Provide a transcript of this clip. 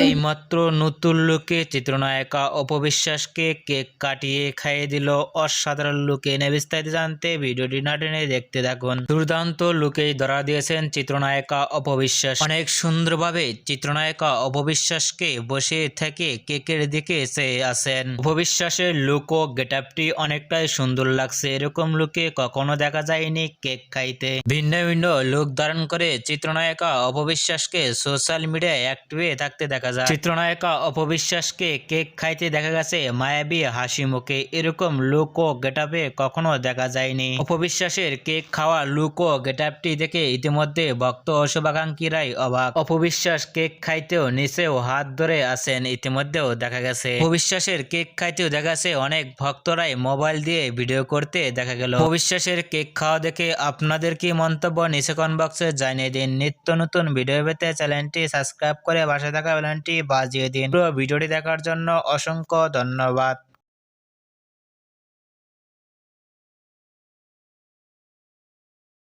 এইমাত্র নতুন লুকে চিত্রনায়িকা অপবিশ্বাসকে কেক কাটিয়ে খাইয়ে দিল অসাধারণ লুকে। বিস্তারিত জানতে ভিডিওটি না টেনে দেখতে থাকুন। দুর্দান্ত লুকেই ধরা দিয়েছেন চিত্রনায়িকা অপবিশ্বাস। অনেক সুন্দরভাবে চিত্রনায়িকা অপবিশ্বাসকে বসে থেকে কেকের দিকে চেয়ে আছেন। অপবিশ্বাসের লুক ও গেটআপটি অনেকটাই সুন্দর লাগছে। এরকম লুকে কখনো দেখা যায়নি কেক খাইতে। ভিন্ন ভিন্ন লুক ধারণ করে চিত্রনায়িকা অপবিশ্বাসকে সোশ্যাল মিডিয়ায় অ্যাক্টিভে থাকতে দেখা যায়। চিত্রনায়িকা অপবিশ্বাসকে কেক খাইতে দেখা গেছে মায়াবী হাসি মুখে। এরকম লুক ও গেটআপে কখনো দেখা যায়নি। অপবিশ্বাসের কেক খাওয়া লুক ও গেটআপটি দেখে ইতিমধ্যে ভক্ত ও শুভাকাঙ্ক্ষীরাই অবাক। অপবিশ্বাস কেক খাইতেও নিচেও হাত ধরে আছেন ইতিমধ্যেও দেখা গেছে। অপবিশ্বাসের কেক খাইতেও দেখা গেছে অনেক ভক্তরাই মোবাইল দিয়ে ভিডিও করতে দেখা গেল। অপবিশ্বাসের কেক খাওয়া দেখে আপনাদের কি মন্তব্য নিচে কমেন্ট বক্সে জানিয়ে দিন। নিত্য নতুন ভিডিও পেতে চ্যানেলটি সাবস্ক্রাইব করে পাশে থাকা বেলটি বাজিয়ে দিন। পুরো ভিডিওটি দেখার জন্য অসংখ্য ধন্যবাদ।